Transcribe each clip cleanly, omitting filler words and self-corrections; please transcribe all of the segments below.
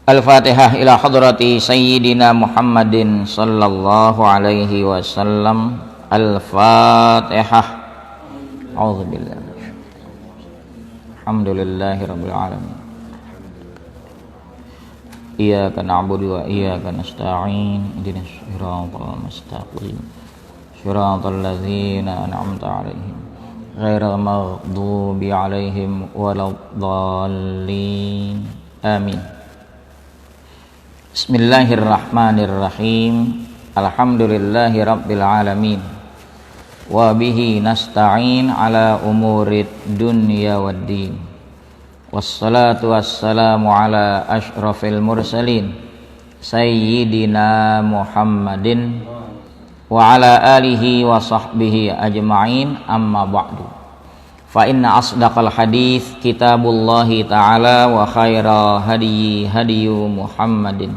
Al-Fatihah ila hadrati Sayyidina Muhammadin sallallahu alaihi wasallam. Al-Fatihah. A'udzubillah. Alhamdulillahi rabbil alamin. Iyyaka na'budu wa iyyaka nasta'in. Ihdinas siratal mustaqim. Siratal ladzina an'amta 'alaihim ghairil maghdubi 'alaihim waladdallin. Amin. Bismillahirrahmanirrahim. Alhamdulillahi rabbil alamin. Wa bihi nasta'in ala umurid dunya waddin. Wassalatu wassalamu ala asyrafil mursalin Sayyidina Muhammadin wa ala alihi wa sahbihi ajma'in, amma ba'du. Fa inna asdaqal hadits kitabullahi ta'ala wa khaira hadyi hadyu Muhammadin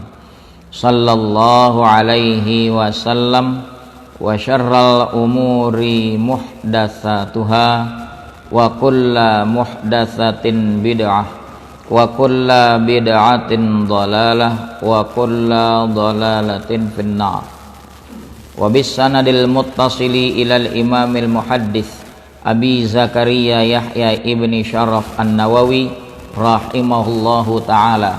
sallallahu alaihi wasallam wa syarral umuri muhdatsatuha wa kulla muhdatsatin bid'ah wa kulla bid'atin dhalalah wa kulla dhalalatin finnar. Wa bis sanadil muttasili ilal imamil muhaddits Abi Zakaria Yahya ibni Syaraf An-Nawawi rahimahullahu ta'ala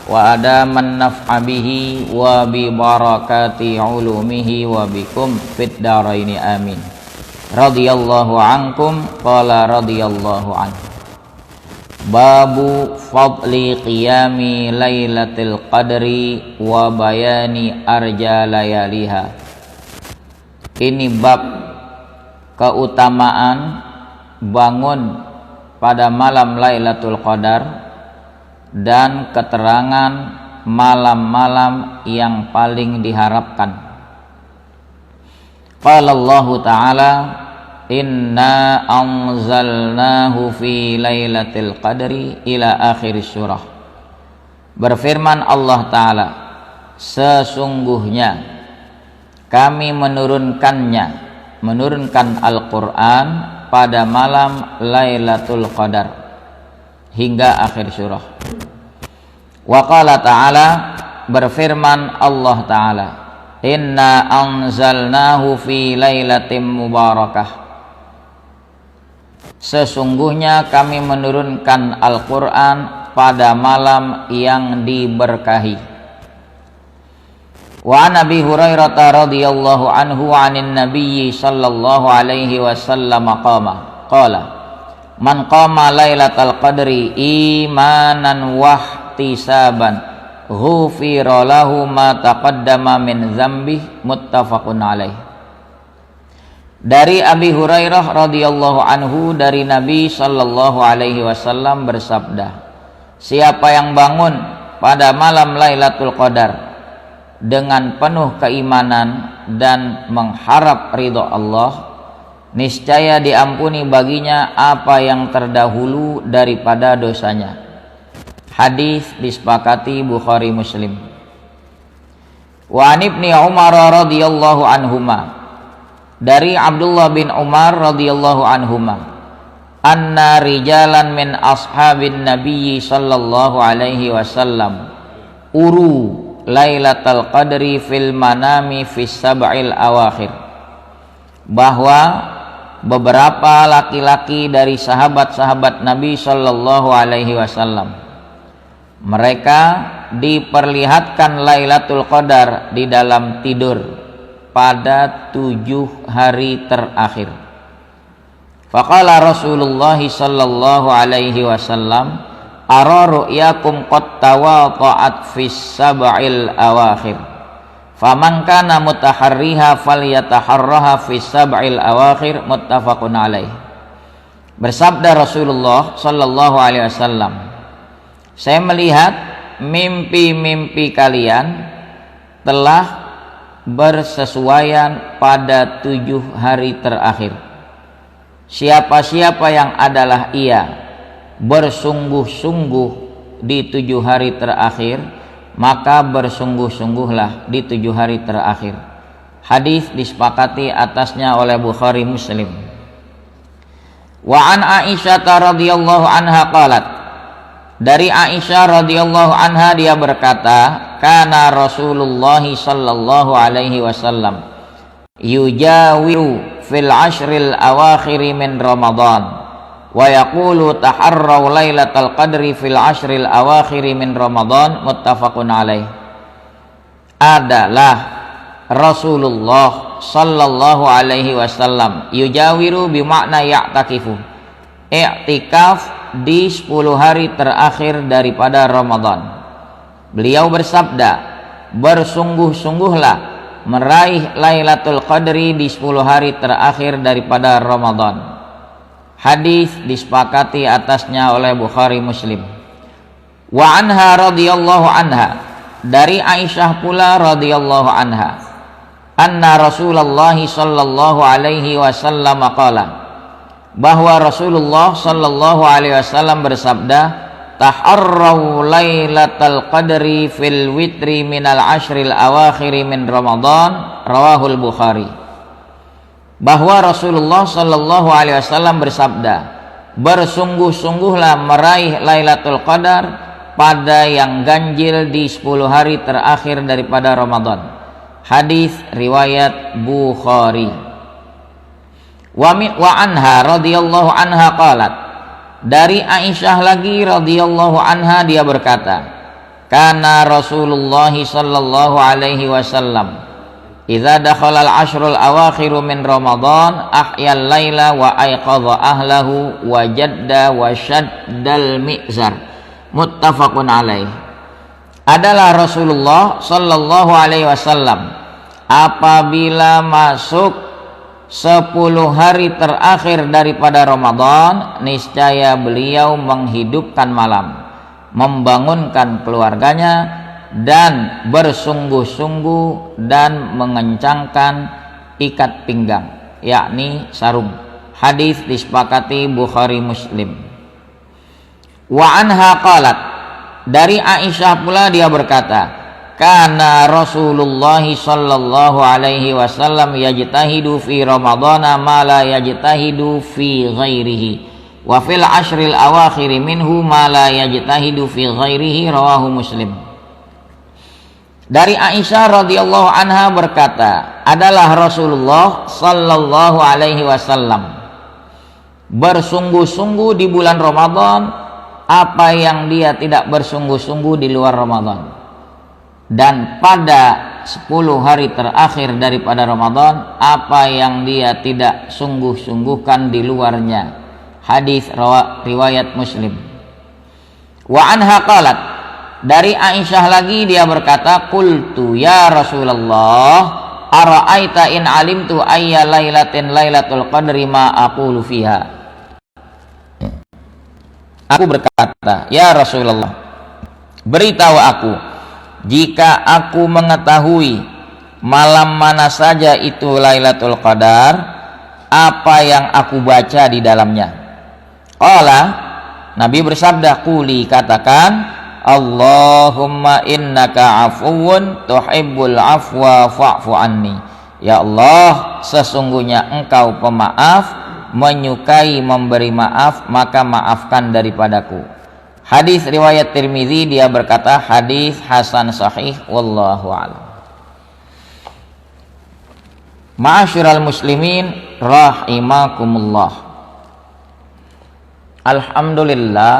wa adaman naf'a bihi wa bi barakati ulumihi wa bikum fid daraini amin. Radhiyallahu ankum qala radhiyallahu anhu. Babu fadli qiyami lailatul qadri wa bayani arja layaliha. Ini bab keutamaan bangun pada malam Lailatul Qadar dan keterangan malam-malam yang paling diharapkan. Qala Allah Ta'ala, inna anzalnahu fi lailatul qadri ila akhir surah. Berfirman Allah Ta'ala, sesungguhnya kami menurunkan Al-Quran pada malam Lailatul Qadar hingga akhir surah. Wa qala ta'ala, berfirman Allah Ta'ala, inna anzalnahu fi lailatin mubarakah. Sesungguhnya kami menurunkan Al-Quran pada malam yang diberkahi. Wa an Abi Hurairah radhiyallahu anhu 'anin Nabiy sallallahu alaihi wasallam qala man qama lailatal qadri imanan wa ihtisaban ghufira lahu ma taqaddama min dzambihi, muttafaqun alaih. Dari Abi Hurairah radhiyallahu anhu, dari Nabi sallallahu alaihi wasallam bersabda, siapa yang bangun pada malam Lailatul Qadar dengan penuh keimanan dan mengharap ridha Allah, niscaya diampuni baginya apa yang terdahulu daripada dosanya. Hadis disepakati Bukhari Muslim. Wa an Ibni Umar radhiyallahu anhuma, dari Abdullah bin Umar radhiyallahu anhuma, anna rijalan min ashabin Nabi sallallahu alaihi wasallam uru Lailatul Qadri fil manami fis sab'il awakhir, bahwa beberapa laki-laki dari sahabat-sahabat Nabi sallallahu alaihi wasallam, mereka diperlihatkan Lailatul Qadar di dalam tidur pada 7 hari terakhir. Faqala Rasulullah sallallahu alaihi wasallam, ara ru'yakum qad tawata'at fis sab'il awakhir faman kana mutaharriha falyataharraha fis sab'il awakhir, muttafaqun alaih. Bersabda Rasulullah sallallahu alaihi wasallam, saya melihat mimpi-mimpi kalian telah bersesuaian pada 7 hari terakhir. Siapa-siapa yang adalah ia bersungguh-sungguh di 7 hari terakhir, maka bersungguh-sungguhlah di 7 hari terakhir. Hadis disepakati atasnya oleh Bukhari Muslim. Wa an Aisyah radhiyallahu anha qalat, Dari Aisyah radhiyallahu anha dia berkata, kana Rasulullah sallallahu alaihi wasallam yujawiru fil ashril awakhir min Ramadan wa yaqulu taharraw lailatal qadri fil ashril awakhir min Ramadan, muttafaqun alaih. Adalah Rasulullah sallallahu alaihi wasallam yujawiru bimakna ya'takifu, i'tikaf di 10 hari terakhir daripada Ramadan. Beliau bersabda, bersungguh-sungguhlah meraih Lailatul Qadri di 10 hari terakhir daripada Ramadan. Hadis disepakati atasnya oleh Bukhari Muslim. Wa anha radhiyallahu anha, dari Aisyah pula radhiyallahu anha, anna Rasulullah sallallahu alaihi wasallam qala, bahwa Rasulullah sallallahu alaihi wasallam bersabda, taharraw lailatal qadri fil witri minal ashril awakhir min Ramadan, rawahul Bukhari. Bahwa Rasulullah sallallahu alaihi wasallam bersabda, bersungguh-sungguhlah meraih Lailatul Qadar pada yang ganjil di 10 hari terakhir daripada Ramadan. Hadis riwayat Bukhari. Wa anha radhiyallahu anha qalat, dari Aisyah lagi radhiyallahu anha dia berkata, kana Rasulullah sallallahu alaihi wasallam idza dakhala al-ashrul awakhir min Ramadan ahyal laila wa ayqadha ahlahu wa jadda wa shaddal mi'zar, muttafaqun alaih. Adalah Rasulullah sallallahu alaihi wasallam apabila masuk 10 hari terakhir daripada Ramadan, niscaya beliau menghidupkan malam, membangunkan keluarganya, dan bersungguh-sungguh dan mengencangkan ikat pinggang, yakni sarung. Hadis disepakati Bukhari Muslim. Wa anha qalat, dari Aisyah pula dia berkata, kana Rasulullah sallallahu alaihi wasallam yajtahidu fi Ramadana ma la yajtahidu fi ghairihi wa fil ashril awakhir minhu ma la yajtahidu fi ghairihi, rawahu Muslim. Dari Aisyah radhiyallahu anha berkata, adalah Rasulullah sallallahu alaihi wasallam bersungguh-sungguh di bulan Ramadan apa yang dia tidak bersungguh-sungguh di luar Ramadan, dan pada 10 hari terakhir daripada Ramadan apa yang dia tidak sungguh-sungguhkan di luarnya. Hadis riwayat Muslim. Wa anha qalat, dari Aisyah lagi dia berkata, qultu ya Rasulullah ara'aita in alimtu ayya lailatin lailatul qadri ma aqulu fiha. Aku berkata, ya Rasulullah, beritahu aku, jika aku mengetahui malam mana saja itu Lailatul Qadar, apa yang aku baca di dalamnya? Qala, Nabi bersabda, quli, katakan, Allahumma innaka afuwun tuhibbul afwa fa'fu anni. Ya Allah, sesungguhnya engkau pemaaf, menyukai memberi maaf, maka maafkan daripadaku. Hadis riwayat Tirmizi, dia berkata hadis hasan sahih, wallahu a'lam. Ma'asyiral muslimin rahimakumullah. Alhamdulillah,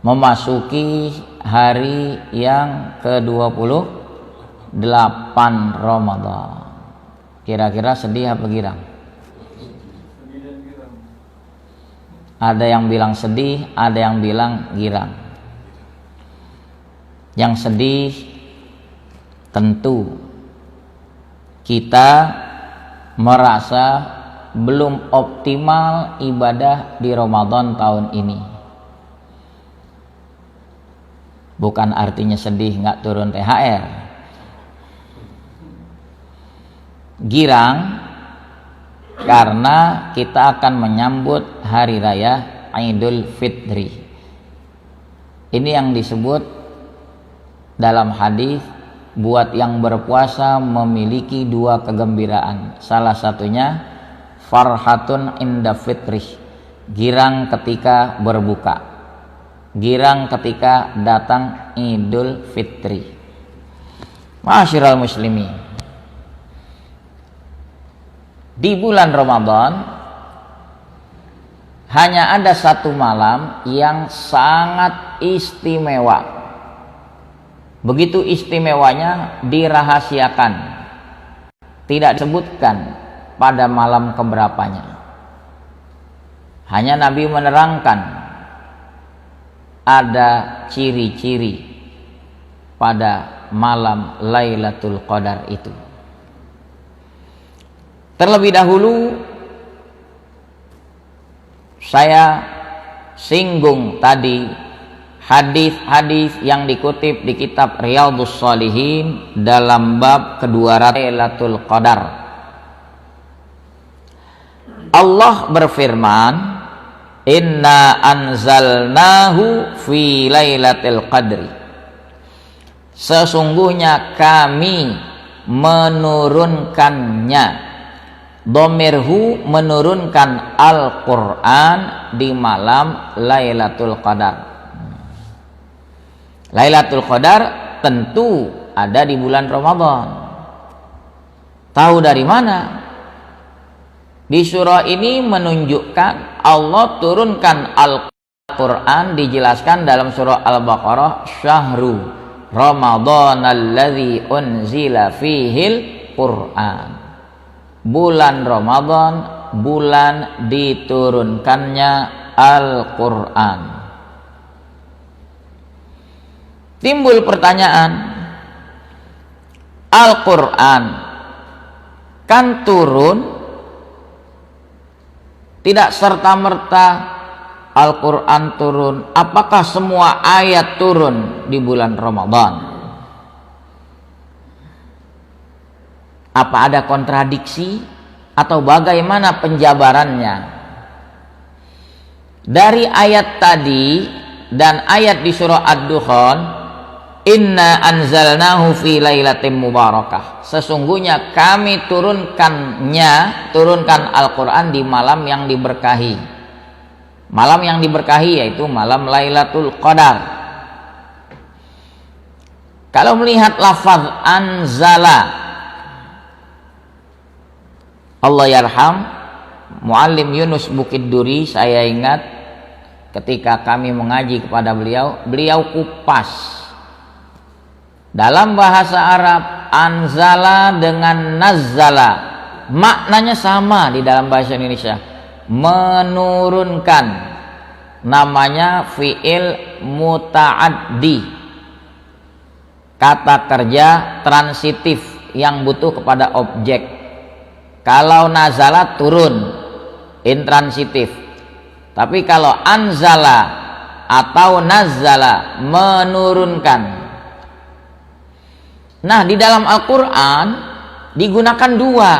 memasuki hari yang ke-28 Ramadan. Kira-kira sedih apa girang? Ada yang bilang sedih, ada yang bilang girang. Yang sedih tentu kita merasa belum optimal ibadah di Ramadan tahun ini. Bukan artinya sedih nggak turun THR. Girang karena kita akan menyambut hari raya Idul Fitri. Ini yang disebut dalam hadis, buat yang berpuasa memiliki 2 kegembiraan. Salah satunya farhatun inda fitri, girang ketika berbuka. girang ketika datang Idul Fitri. Ma'asyiral muslimin, di bulan Ramadan hanya ada satu malam yang sangat istimewa. Begitu istimewanya, dirahasiakan, tidak disebutkan pada malam keberapanya. Hanya Nabi menerangkan ada ciri-ciri pada malam Lailatul Qadar itu. Terlebih dahulu saya singgung tadi hadis-hadis yang dikutip di kitab Riyadhus Shalihin dalam bab kedua Lailatul Qadar. Allah berfirman, "Inna anzalnahu fi Lailatul Qadri." Sesungguhnya kami menurunkannya. Domirhu menurunkan Al-Quran di malam Lailatul Qadar. Lailatul Qadar tentu ada di bulan Ramadan. Tahu dari mana? Di surah ini menunjukkan Allah turunkan Al-Quran, dijelaskan dalam surah Al-Baqarah, syahru Ramadhanalladzi unzila fihil Qur'an. Bulan Ramadan, bulan diturunkannya Al-Quran. Timbul pertanyaan, Al-Quran kan turun, tidak serta-merta Al-Quran turun. Apakah semua ayat turun di bulan Ramadan? Apa ada kontradiksi atau bagaimana penjabarannya? Dari ayat tadi dan ayat di surah Ad-Dukhan, Inna anzalnahu fi lailatin mubarakah. Sesungguhnya kami turunkan Al-Quran di malam yang diberkahi. Malam yang diberkahi yaitu malam Lailatul Qadar. Kalau melihat lafaz anzala, Allah yarham Muallim Yunus Bukit Duri, saya ingat ketika kami mengaji kepada beliau kupas. Dalam bahasa Arab, anzala dengan nazzala maknanya sama di dalam bahasa Indonesia. Menurunkan, namanya fi'il muta'addi, kata kerja transitif yang butuh kepada objek. Kalau nazala turun, intransitif. Tapi kalau anzala atau nazzala menurunkan. Nah, di dalam Al-Quran digunakan dua.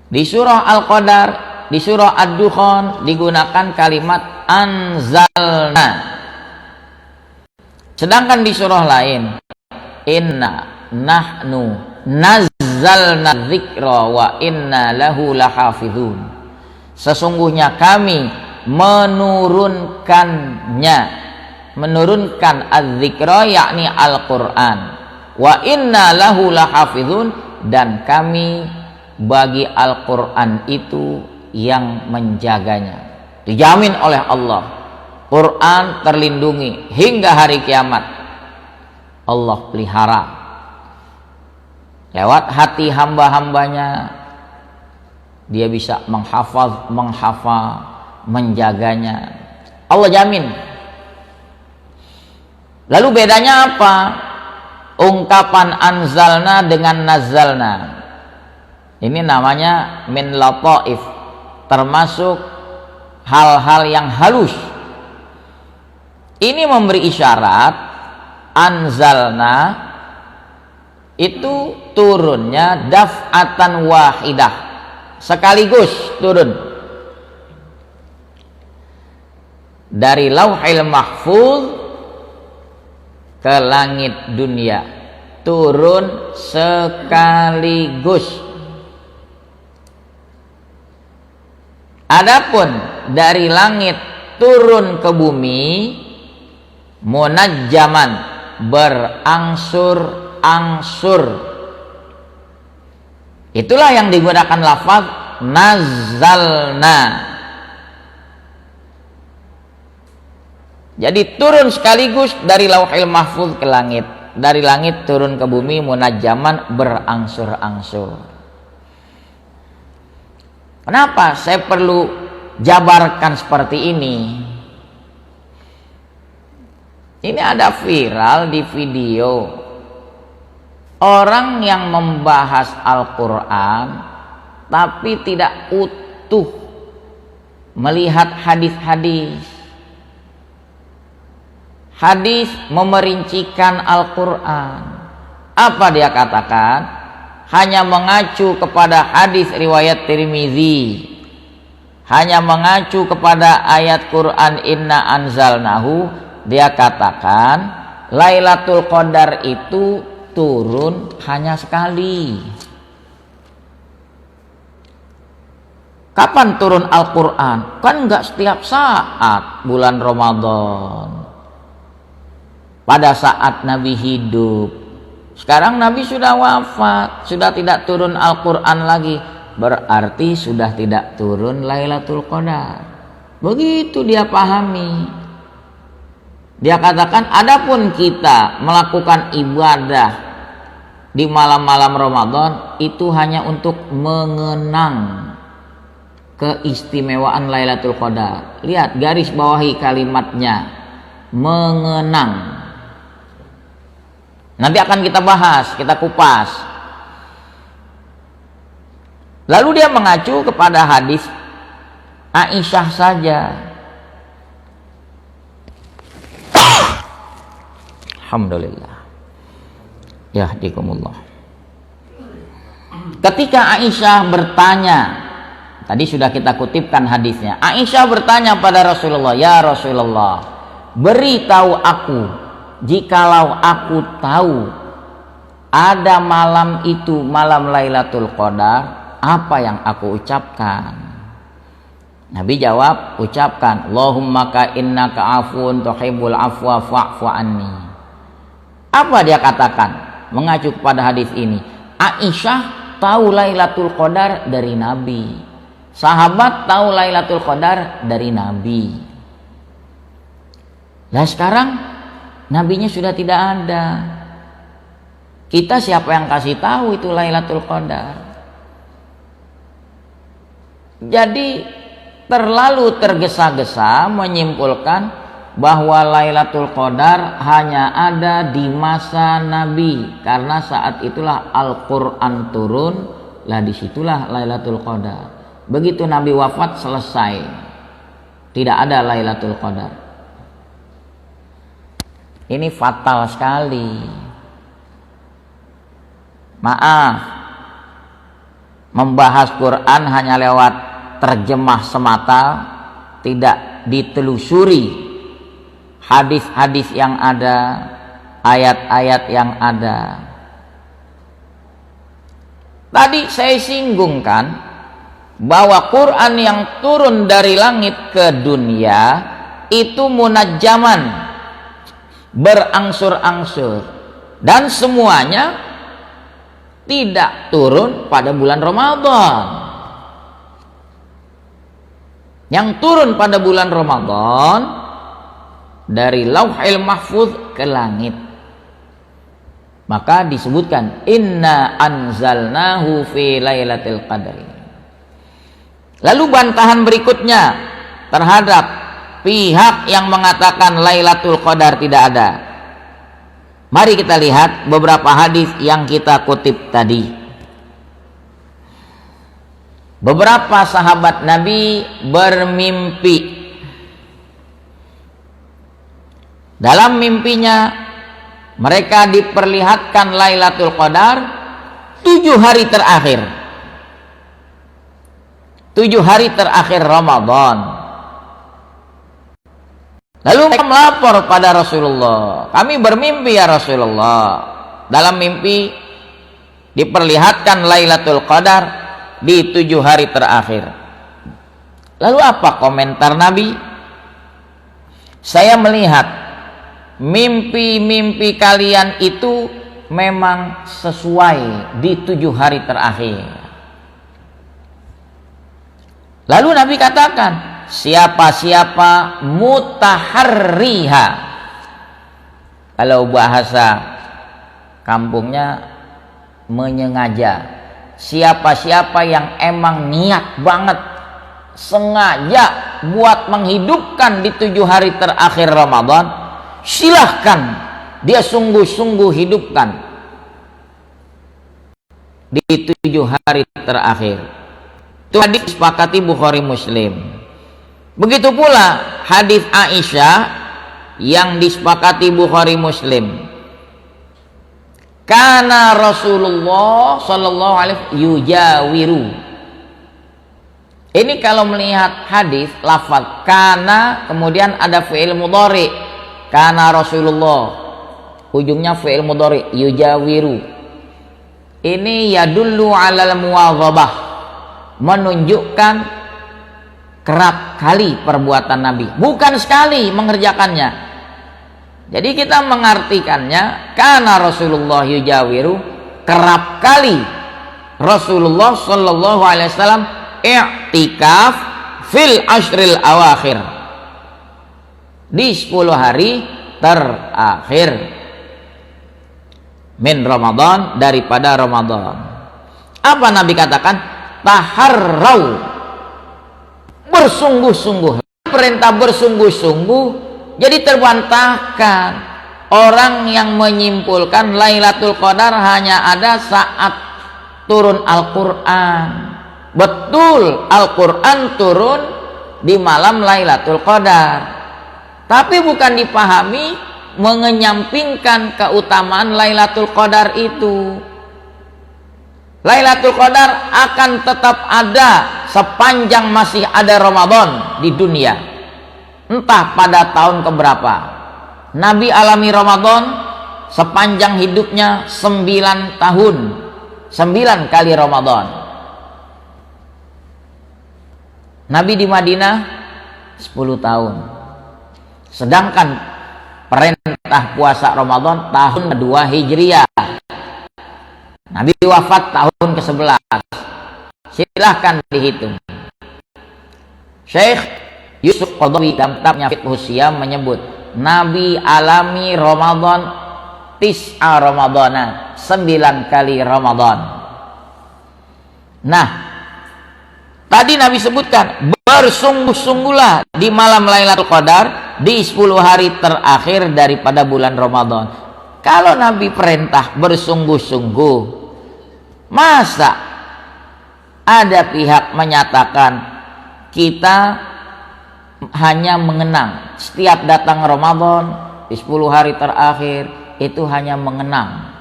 Di surah Al-Qadar, di surah Ad-Dukhan digunakan kalimat anzalna. Sedangkan di surah lain, inna nahnu nazzalna dzikra wa inna lahu lahafizun. Sesungguhnya kami menurunkan az-zikra yakni Al-Quran, wa inna lahu lahafizun, dan kami bagi Al-Quran itu yang menjaganya. Dijamin oleh Allah, Quran terlindungi hingga hari kiamat. Allah pelihara lewat hati hamba-hambanya. Dia bisa menghafal, menjaganya. Allah jamin. Lalu bedanya apa? Ungkapan anzalna dengan nazzalna. Ini namanya min lataif, termasuk hal-hal yang halus. Ini memberi isyarat anzalna itu turunnya daf'atan wahidah, sekaligus turun dari lauhil mahfuz ke langit dunia, turun sekaligus. Adapun dari langit turun ke bumi munajjaman, berangsur-angsur. Itulah yang digunakan lafaz nazzalna. Jadi turun sekaligus dari Lauhil Mahfuz ke langit, dari langit turun ke bumi munajjaman, berangsur-angsur. Kenapa saya perlu jabarkan seperti ini? Ini ada viral di video orang yang membahas Al-Quran tapi tidak utuh melihat hadis-hadis. Hadis memerincikan Al-Quran. Apa dia katakan? Hanya mengacu kepada hadis riwayat Tirmizi, hanya mengacu kepada ayat Quran inna anzalnahu. Dia katakan Lailatul Qadar itu turun hanya sekali. Kapan turun Al-Quran? Kan enggak setiap saat bulan Ramadan. Pada saat Nabi hidup. Sekarang Nabi sudah wafat, sudah tidak turun Al-Quran lagi, berarti sudah tidak turun Lailatul Qadar. Begitu dia pahami. Dia katakan adapun kita melakukan ibadah di malam-malam Ramadan itu hanya untuk mengenang keistimewaan Lailatul Qadar. Lihat, garis bawahi kalimatnya, mengenang. Nanti akan kita bahas, kita kupas. Lalu dia mengacu kepada hadis Aisyah saja. Alhamdulillah. Yahdikumullah. Ketika Aisyah bertanya, tadi sudah kita kutipkan hadisnya. Aisyah bertanya pada Rasulullah, "Ya Rasulullah, beritahu aku jikalau aku tahu ada malam itu, malam Lailatul Qadar, apa yang aku ucapkan?" Nabi jawab, ucapkan, "Allahumma ka innaka afun tuhibbul afwa fa'fu anni." Apa dia katakan? Mengacu kepada hadis ini. Aisyah tahu Lailatul Qadar dari Nabi. Sahabat tahu Lailatul Qadar dari Nabi. Nah sekarang Nabinya sudah tidak ada. Kita siapa yang kasih tahu itu Lailatul Qadar? Jadi terlalu tergesa-gesa menyimpulkan bahwa Lailatul Qadar hanya ada di masa Nabi, karena saat itulah Al-Quran turun, lah disitulah Lailatul Qadar. Begitu Nabi wafat selesai, tidak ada Lailatul Qadar. Ini fatal sekali. Maaf, membahas Quran hanya lewat terjemah semata, tidak ditelusuri hadis-hadis yang ada, ayat-ayat yang ada. Tadi saya singgungkan bahwa Quran yang turun dari langit ke dunia itu munajjaman, berangsur-angsur, dan semuanya tidak turun pada bulan Ramadan. Yang turun pada bulan Ramadan dari Lauhil Mahfuz ke langit. Maka disebutkan inna anzalnahu fi lailatul qadri. Lalu bantahan berikutnya terhadap pihak yang mengatakan Lailatul Qadar tidak ada. Mari kita lihat beberapa hadis yang kita kutip tadi. Beberapa sahabat Nabi bermimpi. Dalam mimpinya mereka diperlihatkan Lailatul Qadar 7 hari terakhir. 7 hari terakhir Ramadan. Lalu mereka melapor pada Rasulullah, "Kami bermimpi ya Rasulullah. Dalam mimpi diperlihatkan Lailatul Qadar di 7 hari terakhir." Lalu apa komentar Nabi? saya melihat mimpi-mimpi kalian itu memang sesuai di 7 hari terakhir. Lalu Nabi katakan, siapa-siapa mutaharriha, kalau bahasa kampungnya menyengaja, siapa-siapa yang emang niat banget sengaja buat menghidupkan di 7 hari terakhir Ramadan, silahkan dia sungguh-sungguh hidupkan di 7 hari terakhir. Itu hadis disepakati Bukhari Muslim. Begitu pula hadis Aisyah yang disepakati Bukhari Muslim. Kana Rasulullah sallallahu alaihi yujawiru. Ini kalau melihat hadis lafaz kana kemudian ada fi'il mudhari. Kana Rasulullah ujungnya fi'il mudhari yujawiru. Ini yadullu 'alal muwadhabah, menunjukkan kerap kali perbuatan Nabi, bukan sekali mengerjakannya. Jadi kita mengartikannya karena Rasulullah yujawiru, kerap kali Rasulullah sallallahu alaihi wasallam i'tikaf fil ashril awakhir, di 10 hari terakhir min Ramadan, daripada Ramadan. Apa Nabi katakan? Taharrau, bersungguh-sungguh. Perintah bersungguh-sungguh, jadi terbantahkan orang yang menyimpulkan Lailatul Qadar hanya ada saat turun Al-Quran. Betul, Al-Quran turun di malam Lailatul Qadar, tapi bukan dipahami mengenyampingkan keutamaan Lailatul Qadar itu. Lailatul Qadar akan tetap ada sepanjang masih ada Ramadan di dunia, entah pada tahun keberapa. Nabi alami Ramadan sepanjang hidupnya 9 tahun, 9 kali Ramadan. Nabi di Madinah 10 tahun. Sedangkan perintah puasa Ramadan tahun kedua Hijriah. Nabi wafat tahun ke-11. Silahkan dihitung. Syekh Yusuf Qadhawi dalam kitabnya Fiqhus Shiyam menyebut Nabi alami Ramadan tis'a Ramadana, 9 kali Ramadan. Nah, tadi Nabi sebutkan bersungguh-sungguhlah di malam Lailatul Qadar di 10 hari terakhir daripada bulan Ramadan. Kalau Nabi perintah bersungguh-sungguh, masa ada pihak menyatakan kita hanya mengenang setiap datang Ramadan di 10 hari terakhir itu hanya mengenang.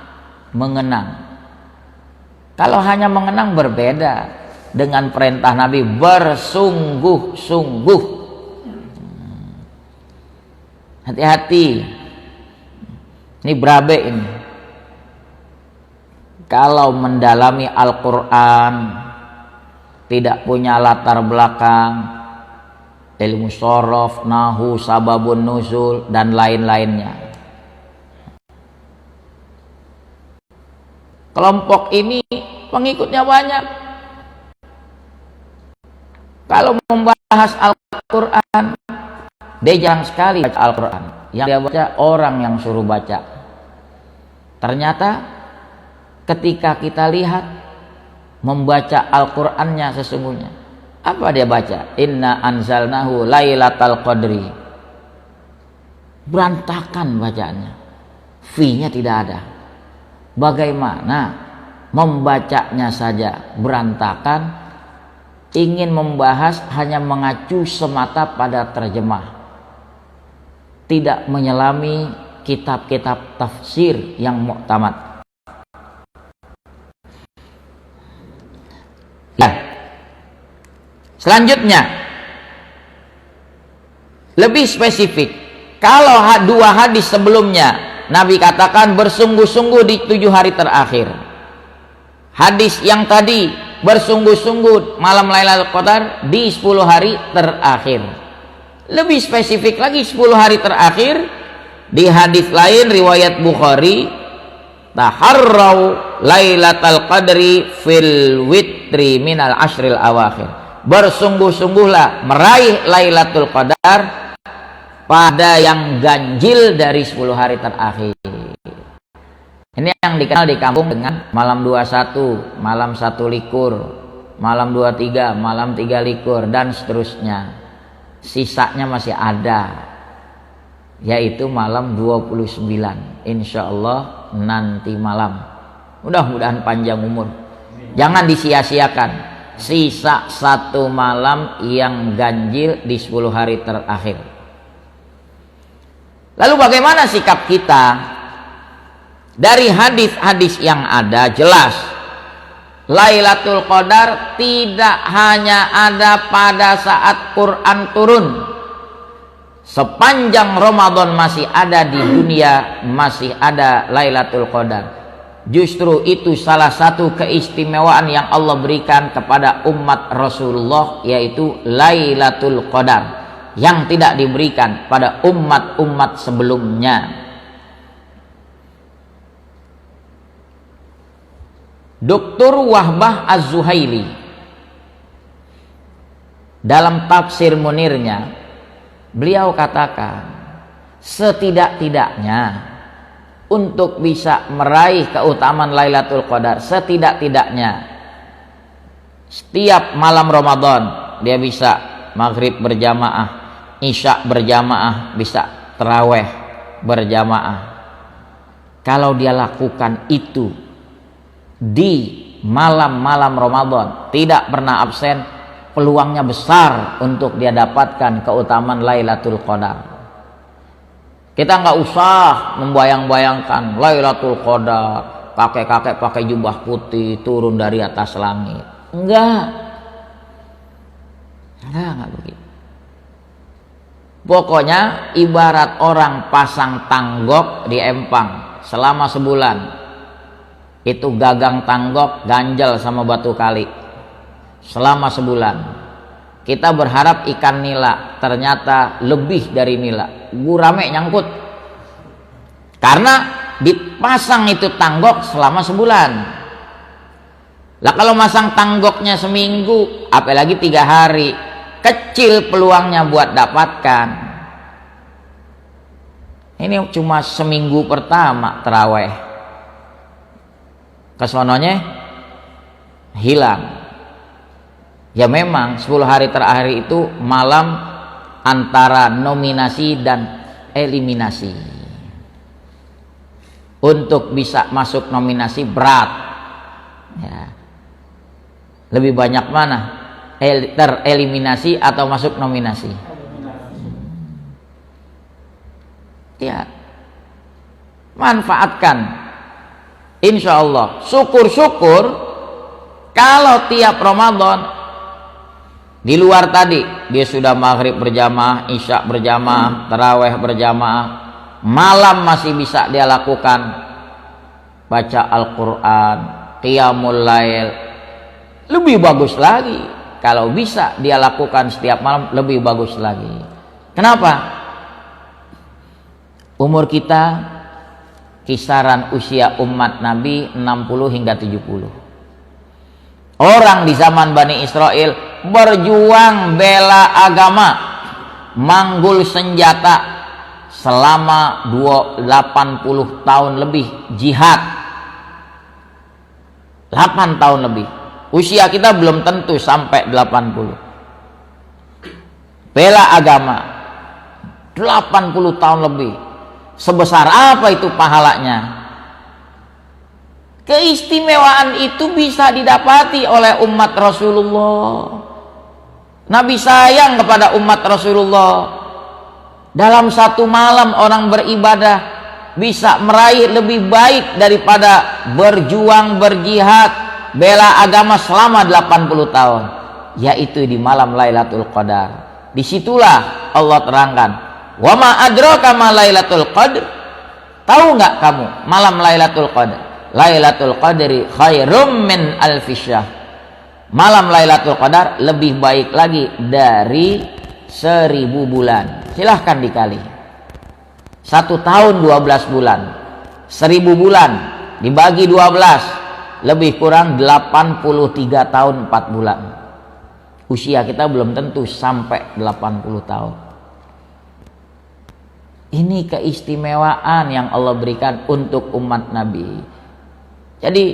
Kalau hanya mengenang berbeda dengan perintah Nabi bersungguh-sungguh. Hati-hati, ini berabe ini. Kalau mendalami Al-Quran tidak punya latar belakang ilmu shorof, nahu, sababun nuzul dan lain-lainnya, kelompok ini pengikutnya banyak. Kalau membahas Al-Quran, dia jarang sekali baca Al-Quran. Yang dia baca orang yang suruh baca. Ternyata ketika kita lihat membaca Al-Qurannya sesungguhnya, apa dia baca? Inna anzalnahu lailatal qadri. Berantakan bacaannya, fi-nya tidak ada. Bagaimana membacanya saja berantakan, ingin membahas hanya mengacu semata pada terjemah, tidak menyelami kitab-kitab tafsir yang muktamad. Ya. Selanjutnya lebih spesifik, kalau 2 hadis sebelumnya Nabi katakan bersungguh-sungguh di 7 hari terakhir. Hadis yang tadi bersungguh-sungguh malam Lailatul Qadar di 10 hari terakhir. Lebih spesifik lagi 10 hari terakhir di hadis lain riwayat Bukhari, taharrau lailatal qadri fil witri minal ashril awakhir. Bersungguh-sungguhlah meraih Lailatul Qadar pada yang ganjil dari 10 hari terakhir. Ini yang dikenal di kampung dengan malam 21, malam 1 likur, malam 23, malam 3 likur, dan seterusnya. Sisanya masih ada, yaitu malam 29, insya Allah nanti malam. Mudah-mudahan panjang umur. Jangan disia-siakan sisa 1 malam yang ganjil di 10 hari terakhir. Lalu bagaimana sikap kita? Dari hadis-hadis yang ada jelas Lailatul Qadar tidak hanya ada pada saat Quran turun. Sepanjang Ramadan masih ada di dunia, masih ada Lailatul Qadar. Justru itu salah satu keistimewaan yang Allah berikan kepada umat Rasulullah, yaitu Lailatul Qadar, yang tidak diberikan pada umat-umat sebelumnya. Dr. Wahbah Az-Zuhaili dalam tafsir Munirnya, beliau katakan setidak-tidaknya untuk bisa meraih keutamaan Lailatul Qadar, setidak-tidaknya setiap malam Ramadan dia bisa maghrib berjamaah, isya berjamaah, bisa taraweh berjamaah. Kalau dia lakukan itu di malam-malam Ramadan, tidak pernah absen, peluangnya besar untuk dia dapatkan keutamaan Lailatul Qadar. Kita nggak usah membayang-bayangkan Lailatul Qadar, kakek-kakek pakai jubah putih turun dari atas langit. Enggak begitu. Pokoknya ibarat orang pasang tanggok di empang selama sebulan. Itu gagang tanggok ganjal sama batu kali selama sebulan. Kita berharap ikan nila, ternyata lebih dari nila, gurame nyangkut karena dipasang itu tanggok selama sebulan. Lah kalau masang tanggoknya seminggu, apalagi 3 hari, kecil peluangnya buat dapatkan. Ini cuma seminggu pertama terawih, kesononya hilang. Ya memang 10 hari terakhir itu malam antara nominasi dan eliminasi. Untuk bisa masuk nominasi berat ya. Lebih banyak mana? Tereliminasi atau masuk nominasi? Ya, manfaatkan. Insya Allah, syukur-syukur kalau tiap Ramadan di luar tadi dia sudah maghrib berjamaah, isya berjamaah, taraweh berjamaah, malam masih bisa dia lakukan baca Al-Quran, qiyamul lail. Lebih bagus lagi kalau bisa dia lakukan setiap malam, lebih bagus lagi. Kenapa? Umur kita kisaran usia umat Nabi 60 hingga 70. Orang di zaman Bani Israel berjuang bela agama, manggul senjata selama 80 tahun lebih, jihad 8 tahun lebih. Usia kita belum tentu sampai 80. Bela agama 80 tahun lebih. Sebesar apa itu pahalanya? Keistimewaan itu bisa didapati oleh umat Rasulullah. Nabi sayang kepada umat Rasulullah. Dalam satu malam orang beribadah bisa meraih lebih baik daripada berjuang, berjihad, bela agama selama 80 tahun, yaitu di malam Lailatul Qadar. Disitulah Allah terangkan, wa ma adraka ma Lailatul Qadr. Tahu nggak kamu malam Lailatul Qadar? Lailatul Qadri khairum min alfi syahr. Malam Lailatul Qadar lebih baik lagi dari 1000 bulan. Silahkan dikali. 1 tahun 12 bulan. 1000 bulan dibagi 12, lebih kurang 83 tahun 4 bulan. Usia kita belum tentu sampai 80 tahun. Ini keistimewaan yang Allah berikan untuk umat Nabi. Jadi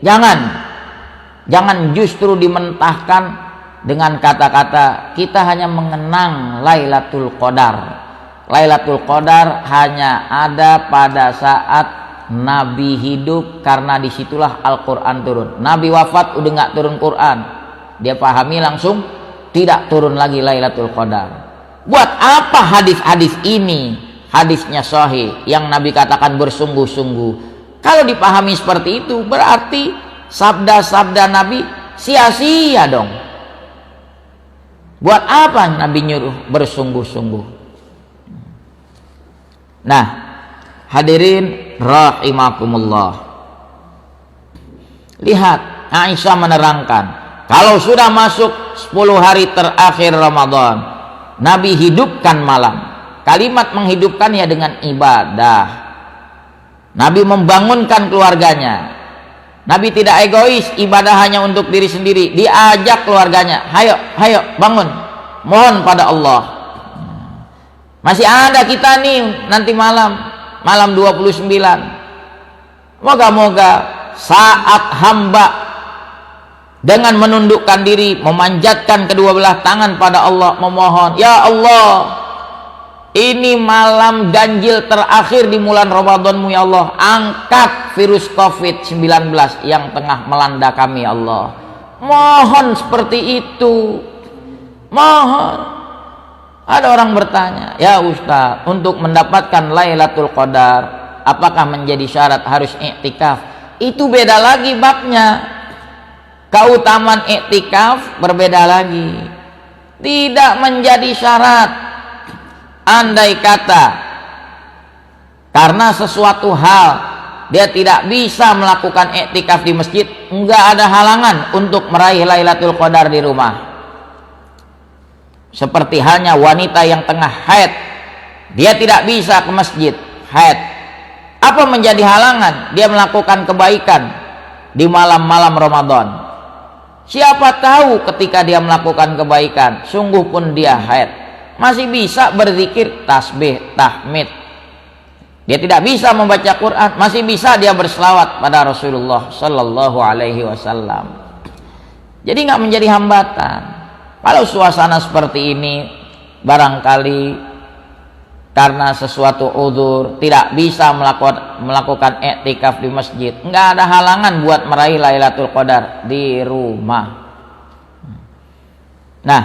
jangan justru dimentahkan dengan kata-kata kita hanya mengenang Lailatul Qadar. Lailatul Qadar hanya ada pada saat Nabi hidup, karena disitulah Al-Quran turun. Nabi wafat udah nggak turun Quran, dia pahami langsung tidak turun lagi Lailatul Qadar. Buat apa hadis-hadis ini? Hadisnya sahih yang Nabi katakan bersungguh-sungguh. Kalau dipahami seperti itu, berarti sabda-sabda Nabi sia-sia dong. Buat apa Nabi nyuruh bersungguh-sungguh? Nah, hadirin rahimakumullah, lihat Aisyah menerangkan, kalau sudah masuk 10 hari terakhir Ramadan, Nabi hidupkan malam. Kalimat menghidupkan ya dengan ibadah. Nabi membangunkan keluarganya. Nabi tidak egois, ibadah hanya untuk diri sendiri. Diajak keluarganya, hayo bangun, mohon pada Allah. Masih ada kita nih nanti malam 29. Moga-moga saat hamba dengan menundukkan diri, memanjatkan kedua belah tangan pada Allah, memohon, ya Allah, ini malam ganjil terakhir di bulan Ramadanmu ya Allah, angkat virus COVID-19 yang tengah melanda kami ya Allah. Mohon seperti itu, mohon. Ada orang bertanya, ya Ustaz, untuk mendapatkan Lailatul Qadar apakah menjadi syarat harus iktikaf? Itu beda lagi babnya. Keutamaan iktikaf berbeda lagi. Tidak menjadi syarat. Andai kata karena sesuatu hal dia tidak bisa melakukan iktikaf di masjid, enggak ada halangan untuk meraih Lailatul Qadar di rumah. Seperti halnya wanita yang tengah haid, dia tidak bisa ke masjid, haid. Apa menjadi halangan dia melakukan kebaikan di malam-malam Ramadan? Siapa tahu ketika dia melakukan kebaikan, sungguh pun dia haid, masih bisa berzikir, tasbih, tahmid. Dia tidak bisa membaca Quran, masih bisa dia berselawat pada Rasulullah Sallallahu Alaihi Wasallam. Jadi nggak menjadi hambatan. Kalau suasana seperti ini, barangkali karena sesuatu udzur tidak bisa melakukan iktikaf di masjid, nggak ada halangan buat meraih Lailatul Qadar di rumah. Nah,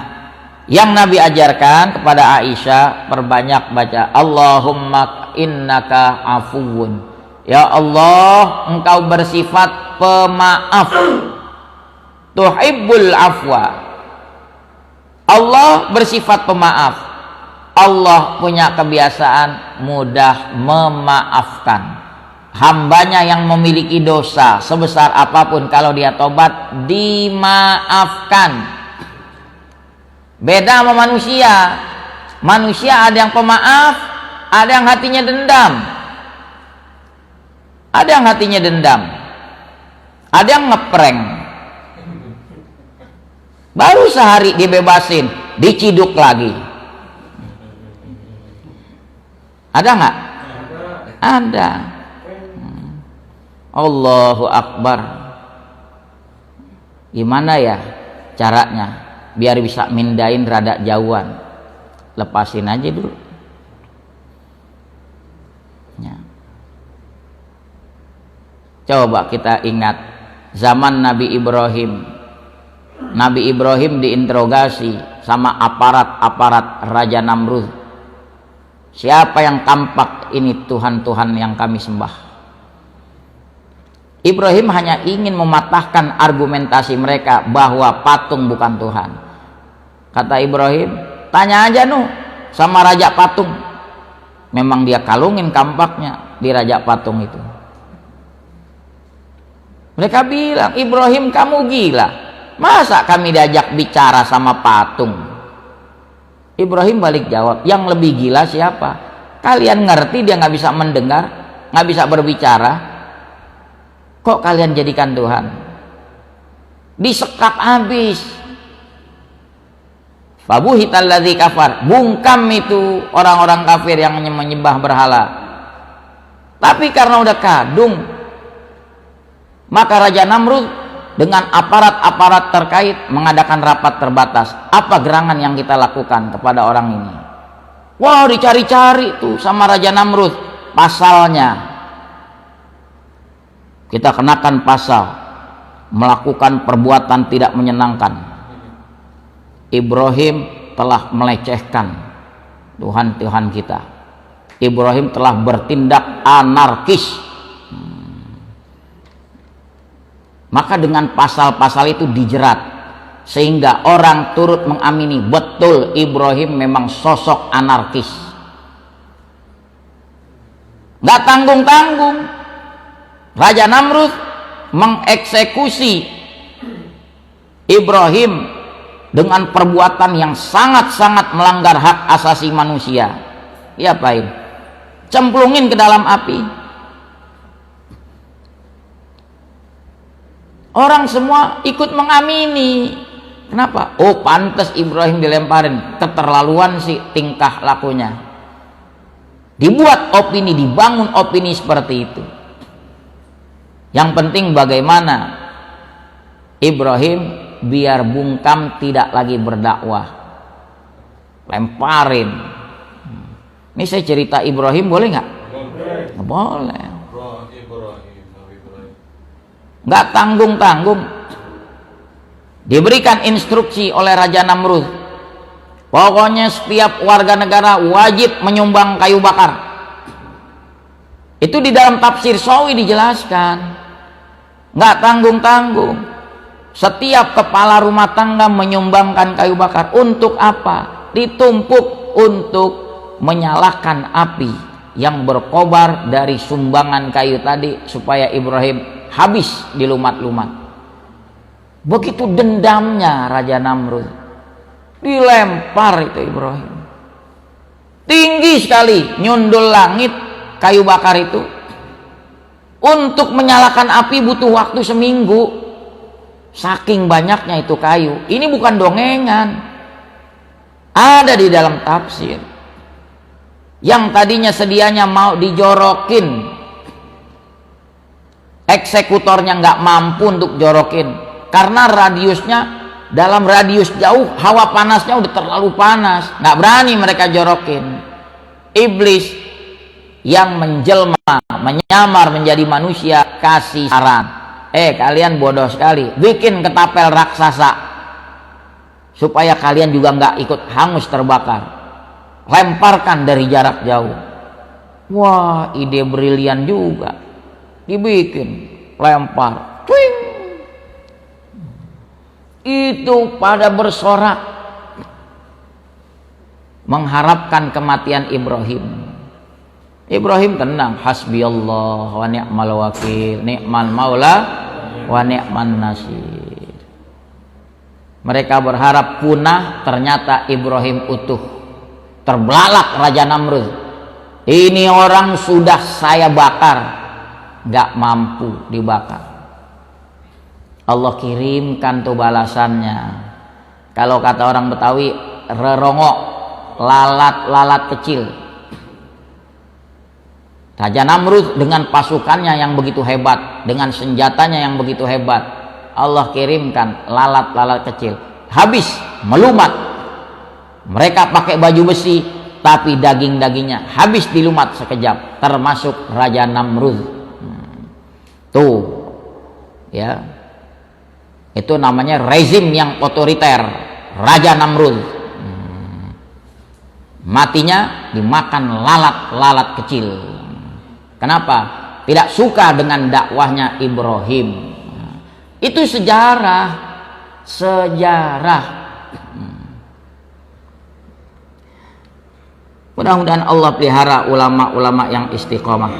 yang Nabi ajarkan kepada Aisyah, perbanyak baca Allahumma innaka afuwun. Ya Allah, engkau bersifat pemaaf. Tuhibbul afwa. Allah bersifat pemaaf. Allah punya kebiasaan mudah memaafkan. Hambanya yang memiliki dosa sebesar apapun, kalau dia tobat dimaafkan. Beda sama manusia. Manusia ada yang pemaaf, ada yang hatinya dendam. Ada yang hatinya dendam. Ada yang ngeprank. Baru sehari dibebasin, diciduk lagi. Ada nggak? Ada. Allahu Akbar. Gimana ya caranya biar bisa mindain rada jauhan? Lepasin aja dulu ya. Coba kita ingat zaman Nabi Ibrahim. Nabi Ibrahim diinterogasi sama aparat Raja Namrud. Siapa yang tampak ini Tuhan-Tuhan yang kami sembah? Ibrahim hanya ingin mematahkan argumentasi mereka bahwa patung bukan Tuhan. Kata Ibrahim, tanya aja sama Raja Patung. Memang dia kalungin kampaknya di Raja Patung itu. Mereka bilang, Ibrahim kamu gila. Masa kami diajak bicara sama patung? Ibrahim balik jawab, yang lebih gila siapa? Kalian ngerti dia nggak bisa mendengar, nggak bisa berbicara, kok kalian jadikan Tuhan? Disekap habis. Fabuhital ladzi kafar, bungkam itu orang-orang kafir yang menyembah berhala. Tapi karena udah kadung, maka Raja Namrud dengan aparat-aparat terkait mengadakan rapat terbatas. Apa gerangan yang kita lakukan kepada orang ini? Wah, dicari-cari tuh sama Raja Namrud pasalnya. Kita kenakan pasal melakukan perbuatan tidak menyenangkan. Ibrahim telah melecehkan Tuhan kita. Ibrahim telah bertindak anarkis. Maka dengan pasal-pasal itu dijerat, sehingga orang turut mengamini betul Ibrahim memang sosok anarkis. Nggak tanggung-tanggung, Raja Namrud mengeksekusi Ibrahim dengan perbuatan yang sangat-sangat melanggar hak asasi manusia. Diapain? Cemplungin ke dalam api. Orang semua ikut mengamini. Kenapa? Oh, pantas Ibrahim dilemparin. Keterlaluan sih tingkah lakunya. Dibuat opini, dibangun opini seperti itu. Yang penting bagaimana Ibrahim biar bungkam tidak lagi berdakwah. Lemparin. Ini saya cerita Ibrahim boleh nggak? Nggak boleh. Nggak tanggung-tanggung. Diberikan instruksi oleh Raja Namrud, pokoknya setiap warga negara wajib menyumbang kayu bakar. Itu di dalam tafsir Sawi dijelaskan. Nggak tanggung-tanggung. Setiap kepala rumah tangga menyumbangkan kayu bakar. Untuk apa? Ditumpuk untuk menyalakan api yang berkobar dari sumbangan kayu tadi, supaya Ibrahim habis dilumat-lumat. Begitu dendamnya Raja Namrud, dilempar itu Ibrahim tinggi sekali, nyundul langit kayu bakar itu. Untuk menyalakan api butuh waktu seminggu, saking banyaknya itu kayu. Ini bukan dongengan, ada di dalam tafsir. Yang tadinya sedianya mau dijorokin, eksekutornya nggak mampu untuk jorokin karena radiusnya, dalam radius jauh hawa panasnya udah terlalu panas, nggak berani mereka jorokin. Iblis yang menjelma, menyamar menjadi manusia, kasih saran, kalian bodoh sekali, bikin ketapel raksasa supaya kalian juga nggak ikut hangus terbakar, lemparkan dari jarak jauh. Wah, ide brilian juga, dibikin, lempar, twing. Itu pada bersorak mengharapkan kematian Ibrahim. Ibrahim tenang, hasbiyallah wa ni'mal wakil, ni'mal maula wa ni'man nasir. Mereka berharap punah, ternyata Ibrahim utuh. Terbelalak Raja Namrud, ini orang sudah saya bakar, nggak mampu dibakar. Allah kirimkan tuh balasannya. Kalau kata orang Betawi, rerongok, lalat-lalat kecil. Raja Namrud dengan pasukannya yang begitu hebat, dengan senjatanya yang begitu hebat, Allah kirimkan lalat-lalat kecil, habis melumat. Mereka pakai baju besi, tapi daging-dagingnya habis dilumat sekejap, termasuk Raja Namrud. Tuh, ya, itu namanya rezim yang otoriter, Raja Namrud. Matinya dimakan lalat-lalat kecil. Kenapa? Tidak suka dengan dakwahnya Ibrahim. Itu sejarah. Mudah-mudahan Allah pelihara ulama-ulama yang istiqomah.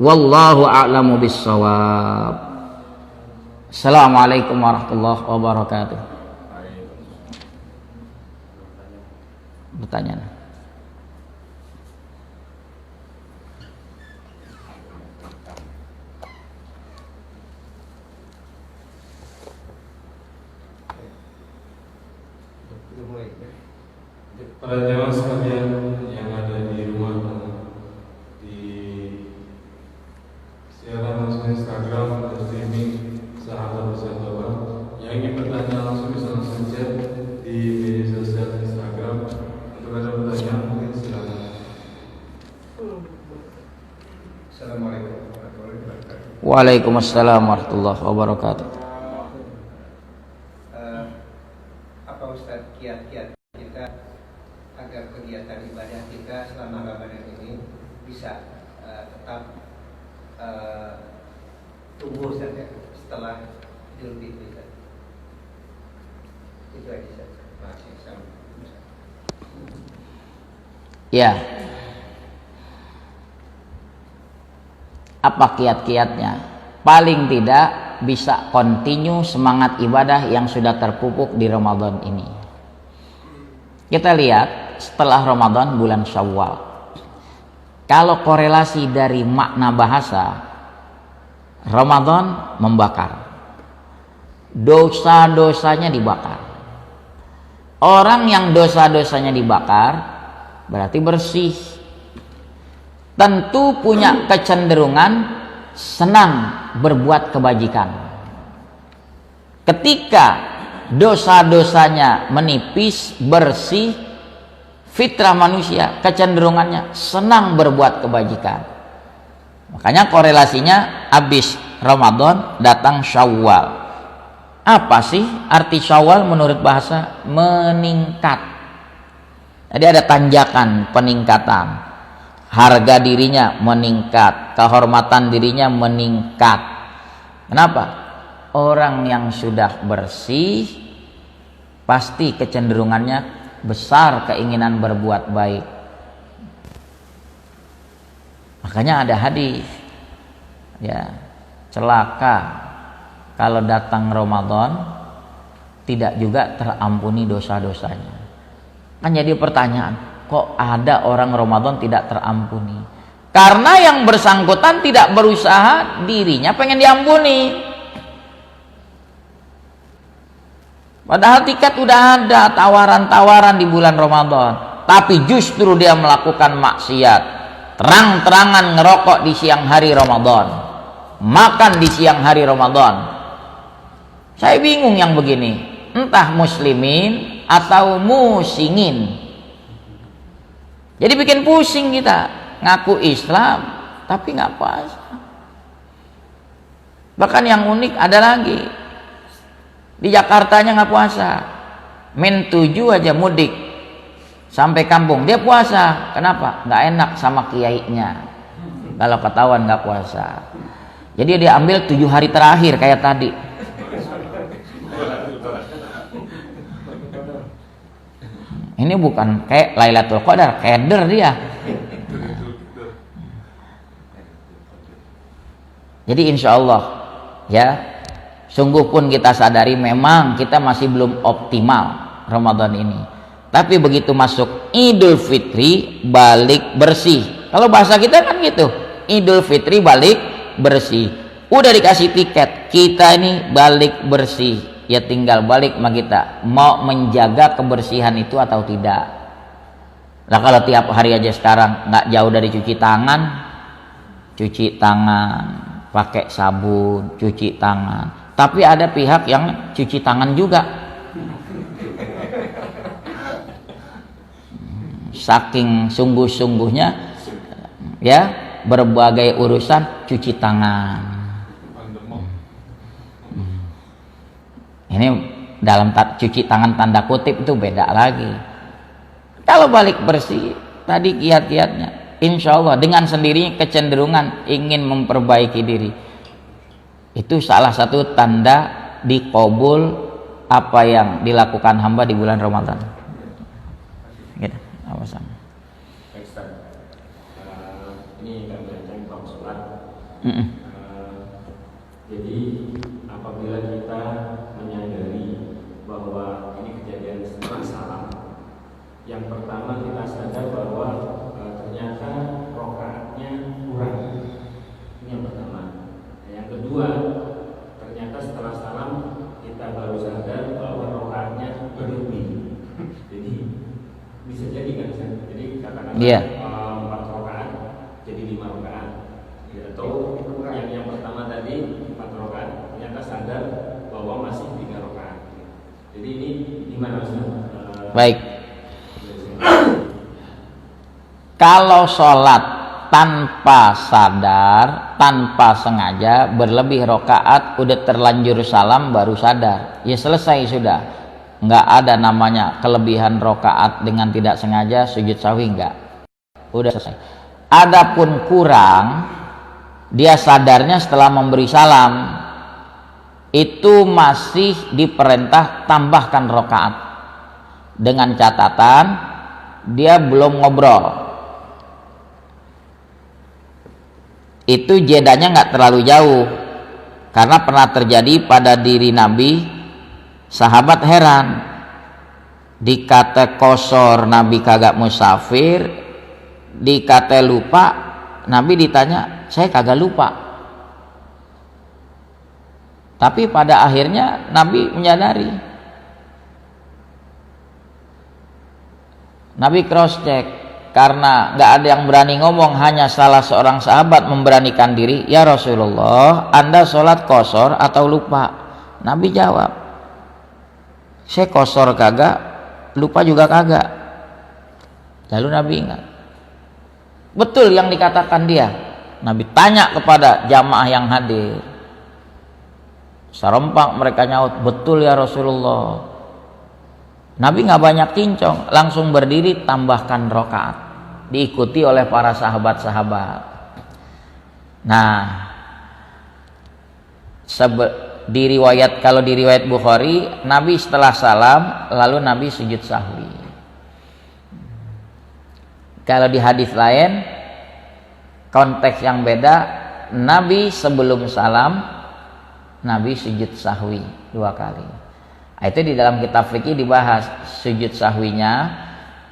Wallahu a'lamu bissawab. Assalamualaikum warahmatullahi wabarakatuh. Pertanyaan. Para jamaah sekalian yang ada di rumah dan di siaran langsung Instagram dan streaming Sahabat Sahabat yang ingin bertanya langsung bisa langsung chat di media sosial Instagram. Untuk ada pertanyaan mungkin silakan. Assalamualaikum warahmatullahi wabarakatuh. Waalaikumsalam warahmatullahi wabarakatuh. Apa Ustaz kiat-kiat kita agar kegiatan ibadah kita selama Ramadan ini bisa tetap tumbuh saja setelah Idul Fitri? Itu aja saja. Ya. Apa kiat-kiatnya? Paling tidak bisa continue semangat ibadah yang sudah terpupuk di Ramadan ini. Kita lihat setelah Ramadan bulan Syawal. Kalau korelasi dari makna bahasa, Ramadan membakar. Dosa-dosanya dibakar. Orang yang dosa-dosanya dibakar berarti bersih. Tentu punya kecenderungan senang berbuat kebajikan. Ketika dosa-dosanya menipis, bersih, fitrah manusia kecenderungannya senang berbuat kebajikan. Makanya korelasinya habis Ramadan datang Syawal. Apa sih arti Syawal menurut bahasa? Meningkat. Jadi ada tanjakan peningkatan. Harga dirinya meningkat, kehormatan dirinya meningkat. Kenapa? Orang yang sudah bersih pasti kecenderungannya besar keinginan berbuat baik. Makanya ada hadis, ya, celaka kalau datang Ramadan tidak juga terampuni dosa-dosanya. Kan jadi pertanyaan, kok ada orang Ramadan tidak terampuni? Karena yang bersangkutan tidak berusaha, dirinya pengen diampuni. Padahal tiket udah ada, tawaran-tawaran di bulan Ramadan, tapi justru dia melakukan maksiat. Terang-terangan ngerokok di siang hari Ramadan, makan di siang hari Ramadan. Saya bingung yang begini, entah muslimin atau musingin. Jadi bikin pusing kita, ngaku Islam tapi nggak puasa. Bahkan yang unik ada lagi, di Jakartanya nggak puasa, min 7 aja mudik sampai kampung dia puasa. Kenapa? Nggak enak sama kiainya kalau ketahuan nggak puasa. Jadi dia ambil 7 hari terakhir kayak tadi. Ini bukan kayak Lailatul Qadar, keder dia. Jadi insya Allah, ya, sungguh pun kita sadari memang kita masih belum optimal Ramadan ini. Tapi begitu masuk Idul Fitri, balik bersih. Kalau bahasa kita kan gitu, Idul Fitri balik bersih. Udah dikasih tiket, kita ini balik bersih. Ya tinggal balik sama kita, mau menjaga kebersihan itu atau tidak. Nah kalau tiap hari aja sekarang nggak jauh dari cuci tangan, pakai sabun, cuci tangan. Tapi ada pihak yang cuci tangan juga. Saking sungguh-sungguhnya, ya, berbagai urusan cuci tangan. Ini dalam cuci tangan tanda kutip itu beda lagi. Kalau balik bersih, tadi kiat-kiatnya, insya Allah dengan sendirinya kecenderungan ingin memperbaiki diri. Itu salah satu tanda dikabul apa yang dilakukan hamba di bulan Ramadan. Gitu, apa sama? Ini kan berencana bab sholat. Jadi apabila kita menyadari bahwa ini kejadian setelah salam, yang Yang pertama kita sadar bahwa ternyata rokaatnya kurang. Ini yang pertama. Yang kedua, ternyata setelah salam kita baru sadar bahwa rokaatnya berlebih. Jadi bisa jadi kan? Jadi katakanlah Iya. 4 rokaat jadi 5 rokaat. Ya, atau yang pertama tadi 4 rokaat ternyata sadar bahwa masih 3 rokaat. Jadi ini gimana Ustaz? Baik. Kalau sholat tanpa sadar, tanpa sengaja berlebih rokaat, udah terlanjur salam baru sadar, ya selesai sudah. Nggak ada namanya kelebihan rokaat dengan tidak sengaja sujud sahwi, nggak. Udah selesai. Adapun kurang, dia sadarnya setelah memberi salam, itu masih diperintah tambahkan rokaat dengan catatan dia belum ngobrol. Itu jedanya nggak terlalu jauh, karena pernah terjadi pada diri Nabi. Sahabat heran, dikata kosor Nabi kagak musafir, dikata lupa Nabi ditanya, saya kagak lupa. Tapi pada akhirnya Nabi menyadari. Nabi cross check, karena nggak ada yang berani ngomong, hanya salah seorang sahabat memberanikan diri, ya Rasulullah, Anda sholat kosor atau lupa? Nabi jawab, saya kosor kagak, lupa juga kagak. Lalu Nabi ingat, betul yang dikatakan dia. Nabi tanya kepada jamaah yang hadir, serempak mereka nyaut, betul ya Rasulullah. Nabi nggak banyak cincong, langsung berdiri tambahkan rokaat, diikuti oleh para sahabat-sahabat. Nah, kalau di riwayat Bukhari, Nabi setelah salam lalu Nabi sujud sahwi. Kalau di hadis lain, konteks yang beda, Nabi sebelum salam Nabi sujud sahwi 2 kali. Itu di dalam kitab fikih dibahas sujud sahwinya.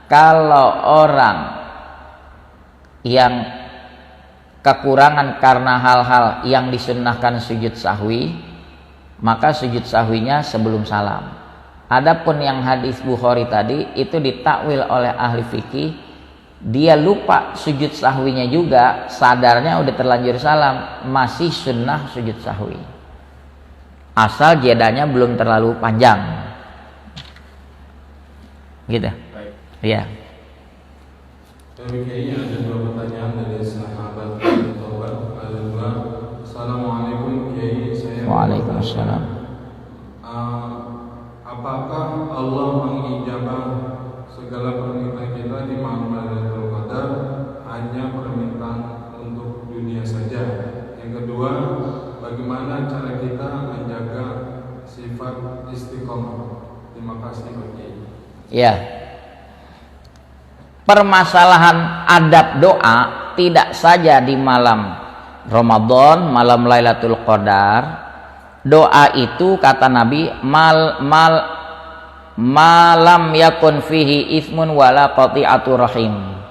Kalau orang yang kekurangan karena hal-hal yang disunnahkan sujud sahwi, maka sujud sahwinya sebelum salam. Adapun yang hadis Bukhari tadi itu ditakwil oleh ahli fikih, dia lupa sujud sahwinya juga, sadarnya udah terlanjur salam, masih sunnah sujud sahwi, asal jedanya belum terlalu panjang, gitu. Iya. Tapi kayaknya ada 2 pertanyaan dari sahabat Taubat. Ada 2. Assalamualaikum Kiai, saya. Waalaikumsalam. Apakah Allah mengijabah segala permintaan kita di malam Lailatul Qadar, hanya permintaan untuk dunia saja? Yang kedua, bagaimana cara kita menjaga sifat istiqomah? Terima kasih Pak Kiai. Ya. Permasalahan adab doa tidak saja di malam Ramadan, malam Lailatul Qadar. Doa itu kata Nabi, malam yakun fihi ismun wala qati'atu rahim.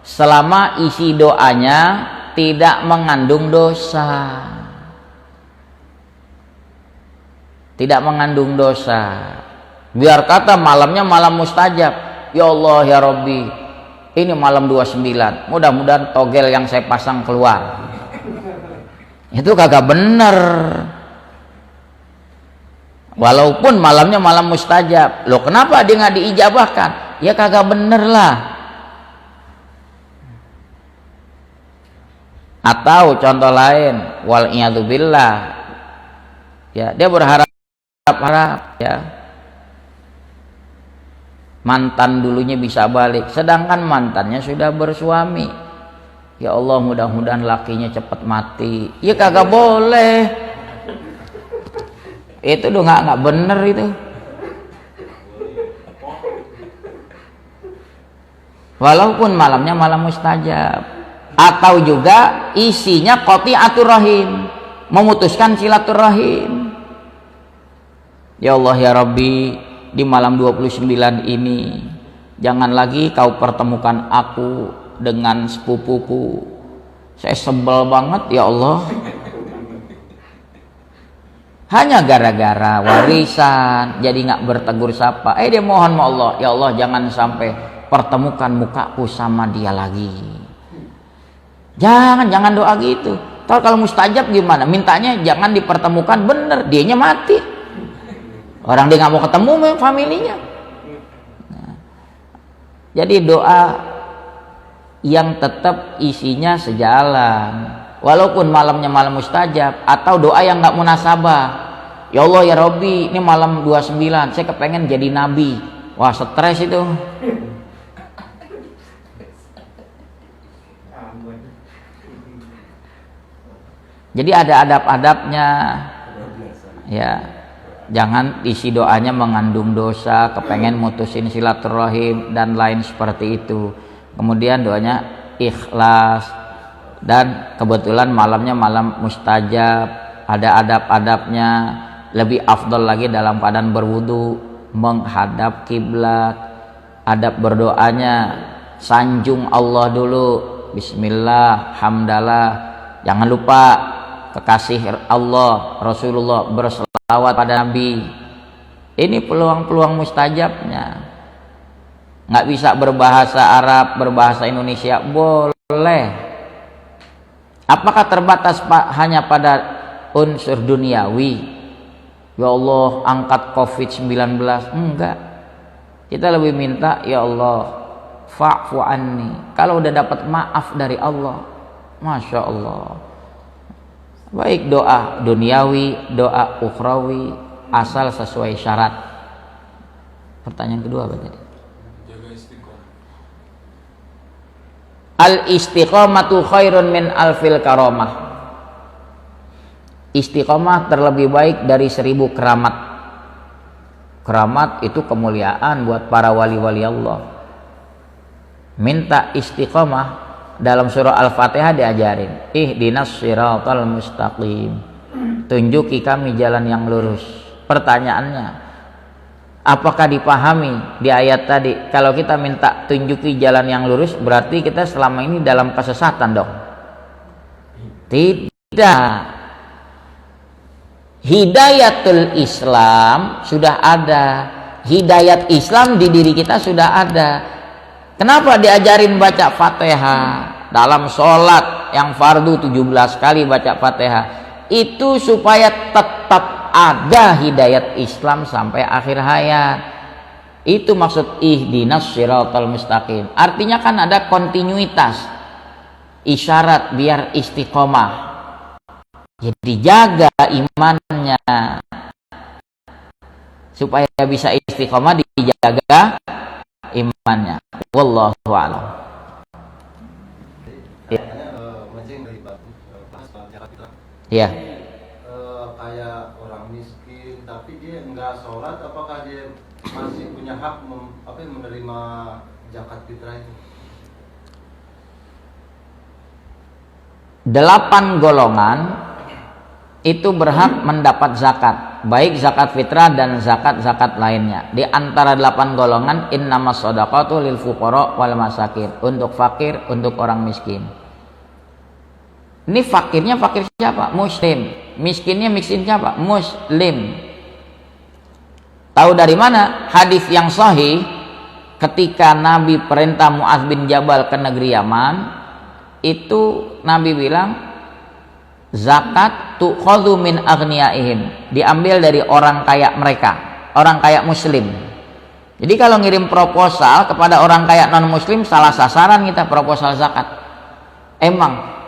Selama isi doanya tidak mengandung dosa. Tidak mengandung dosa. Biar kata malamnya malam mustajab. Ya Allah ya Rabbi, ini malam 29, mudah-mudahan togel yang saya pasang keluar. Itu kagak bener. Walaupun malamnya malam mustajab, loh kenapa dia nggak diijabahkan? Ya kagak bener lah. Atau contoh lain, wal iyadzubillah, ya dia berharap ya mantan dulunya bisa balik, sedangkan mantannya sudah bersuami. Ya Allah, mudah-mudahan lakinya cepat mati. Ya kagak boleh. Itu udah nggak bener itu. Walaupun malamnya malam mustajab, atau juga isinya qati'atur rahim, memutuskan silaturahim. Ya Allah ya Rabbi, di malam 29 ini Jangan lagi kau pertemukan aku dengan sepupuku. Saya sebel banget ya Allah. Hanya gara-gara warisan jadi nggak bertegur sapa. Dia mohon sama Allah, ya Allah jangan sampai pertemukan mukaku sama dia lagi. Jangan doa gitu. Kalau mustajab gimana? Mintanya jangan dipertemukan, bener dianya mati. Orang dia nggak mau ketemu sama familinya. Nah, jadi doa yang tetap isinya sejalan. Walaupun malamnya malam mustajab, atau doa yang nggak munasabah. Ya Allah ya Robbi, ini malam 29, saya kepengen jadi nabi. Wah stres itu. Jadi ada adab-adabnya. Ya, jangan isi doanya mengandung dosa, kepengen mutusin silaturahim dan lain seperti itu. Kemudian doanya ikhlas. Dan kebetulan malamnya malam mustajab, ada adab-adabnya. Lebih afdal lagi dalam keadaan berwudu, menghadap kiblat. Adab berdoanya, sanjung Allah dulu, bismillah, hamdalah. Jangan lupa kekasih Allah Rasulullah berselawat pada Nabi. Ini peluang-peluang mustajabnya. Nggak bisa berbahasa Arab, berbahasa Indonesia, boleh. Apakah terbatas hanya pada unsur duniawi? Ya Allah angkat COVID-19? Enggak. Kita lebih minta ya Allah fa'fu anni. Kalau udah dapat maaf dari Allah, Masya Allah. Baik doa duniawi, doa ukhrawi, asal sesuai syarat. Pertanyaan kedua apa tadi? Al-istiqamatu khairun min alfil karamah. Istiqamah terlebih baik dari 1000 keramat. Keramat itu kemuliaan buat para wali-wali Allah. Minta istiqamah dalam surah Al-Fatihah diajarin. Ihdinas siratal mustaqim. Tunjuki kami jalan yang lurus. Pertanyaannya, apakah dipahami di ayat tadi kalau kita minta tunjuki jalan yang lurus berarti kita selama ini dalam kesesatan dong? Tidak. Hidayatul Islam sudah ada. Hidayat Islam di diri kita sudah ada. Kenapa diajarin baca Fatihah dalam sholat yang fardu 17 kali baca Fatihah? Itu supaya tetap ada hidayat Islam sampai akhir hayat. Itu maksud ihdinas siratal mustaqim. Artinya kan ada kontinuitas, isyarat biar istiqomah. Jadi jaga imannya supaya bisa istiqomah, dijaga imannya. Wallahu a'lam. Ya. Kayak orang miskin tapi dia enggak sholat, apakah dia masih punya hak menerima zakat fitrah itu? 8 golongan itu berhak mendapat zakat, baik zakat fitrah dan zakat-zakat lainnya. Di antara 8 golongan, innamas shadaqatu lil fuqara wal masakin, untuk fakir, untuk orang miskin. Ini fakirnya fakir siapa? Muslim. Miskinnya miskin siapa? Muslim. Tahu dari mana? Hadis yang sahih ketika Nabi perintah Mu'adz bin Jabal ke negeri Yaman, itu Nabi bilang zakat tu'khadhu min aghniyaihim, diambil dari orang kaya mereka, orang kaya muslim. Jadi kalau ngirim proposal kepada orang kaya non muslim salah sasaran kita proposal zakat. Emang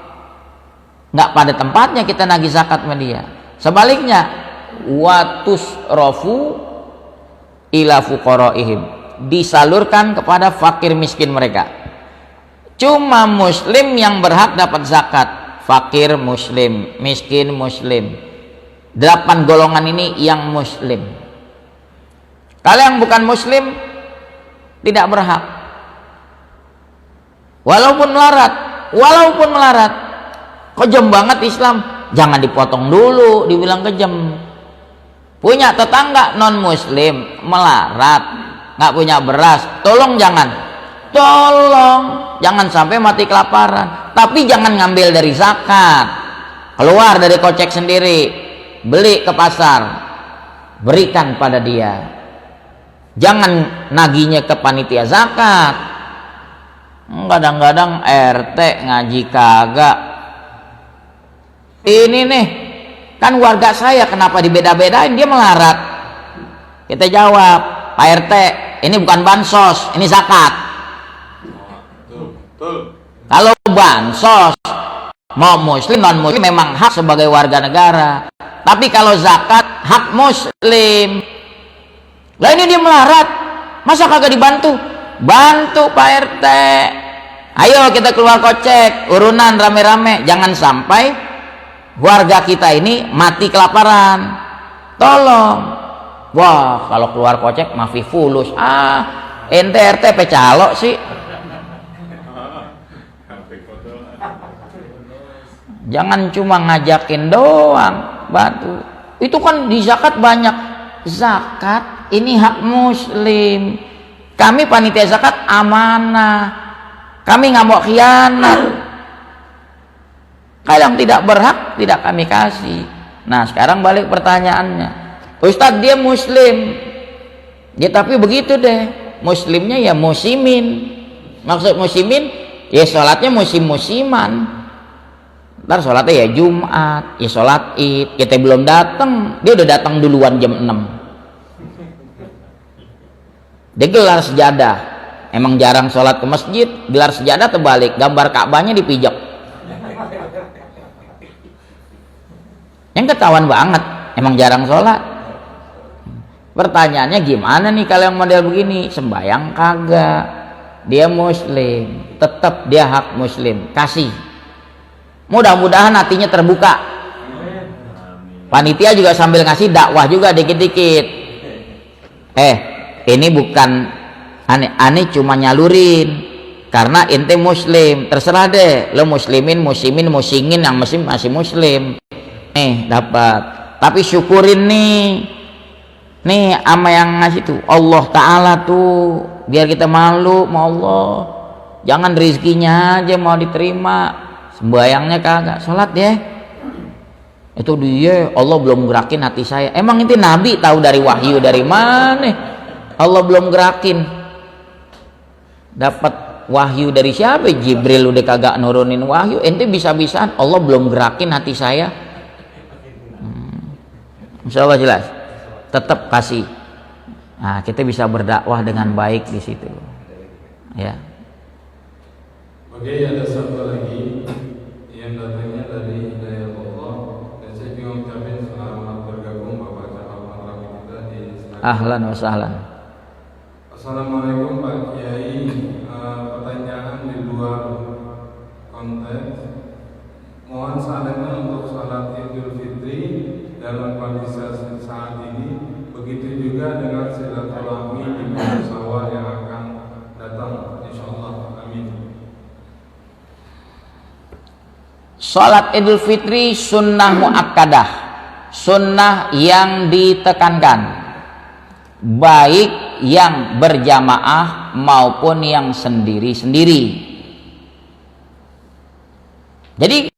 nggak pada tempatnya kita nagih zakat sama dia. Sebaliknya watus rofu ila fuqaraihim, disalurkan kepada fakir miskin mereka. Cuma muslim yang berhak dapat zakat. Fakir muslim, miskin muslim. 8 golongan ini yang muslim. Kalau yang bukan muslim tidak berhak. Walaupun melarat. Kejam banget Islam, jangan dipotong dulu, dibilang kejam. Punya tetangga non muslim melarat, nggak punya beras, tolong jangan sampai mati kelaparan. Tapi jangan ngambil dari zakat, keluar dari kocek sendiri, beli ke pasar, berikan pada dia. Jangan naginya ke panitia zakat. Kadang-kadang RT ngaji kagak. Ini nih kan warga saya, kenapa dibeda-bedain? Dia melarat. Kita jawab, Pak RT, ini bukan bansos, ini zakat. Kalau bansos, mau muslim non muslim memang hak sebagai warga negara. Tapi kalau zakat hak muslim. Lah ini dia melarat, masa kagak dibantu? Bantu Pak RT. Ayo kita keluar kocek, urunan rame-rame. Jangan sampai warga kita ini mati kelaparan. Tolong. Wah, kalau keluar kocek mafi fulus. Ente RT pecalok sih. Jangan cuma ngajakin doang, batu. Itu kan di zakat banyak. Zakat ini hak muslim. Kami panitia zakat amanah. Kami nggak mau khianat. Kalau yang tidak berhak tidak kami kasih. Nah sekarang balik pertanyaannya, Ustadz dia muslim, ya tapi begitu deh, muslimnya ya musimin. Maksud musimin ya sholatnya musim-musiman. Ntar sholatnya ya Jumat, ya sholat Id. Kita belum datang, dia udah datang duluan jam 6. Dia gelar sejadah. Emang jarang sholat ke masjid, gelar sejadah terbalik, gambar Ka'bahnya dipijak. Yang ketahuan banget, emang jarang sholat. Pertanyaannya gimana nih kalau yang model begini? Sembayang kagak, dia muslim, tetap dia hak muslim, kasih. Mudah-mudahan hatinya terbuka. Panitia juga sambil ngasih dakwah juga dikit-dikit. Ini bukan aneh cuma nyalurin karena ente muslim, terserah deh lo muslimin, musingin yang masih muslim. Dapat. Tapi syukurin nih ama yang ngasih tuh Allah Ta'ala tuh, biar kita malu sama Allah. Jangan rezekinya aja mau diterima, sembayangnya kagak, sholat ya itu dia. Allah belum gerakin hati saya. Emang itu Nabi tahu dari wahyu dari mana? Allah belum gerakin. Dapat wahyu dari siapa? Jibril udah kagak nurunin wahyu. Ente bisa-bisaan Allah belum gerakin hati saya. Insya Allah jelas. Tetap kasih. Nah, kita bisa berdakwah dengan baik di situ. Ya. Oke, ada satu lagi yang datangnya dari Hidayatullah, dan saya juga ucapin selamat bergabung Bapak Camat kita di Senayan. Ahlan wa sahlan. Assalamualaikum Pak Kiai. Pertanyaan di luar konteks. Mohon sarannya untuk salat Idul Fitri dalam kondisi saat ini, begitu juga dengan silaturahmi di musyawarah yang akan datang, insyaallah. Amin. Salat Idul Fitri sunnah muakkadah, sunnah yang ditekankan, baik yang berjamaah maupun yang sendiri-sendiri. Jadi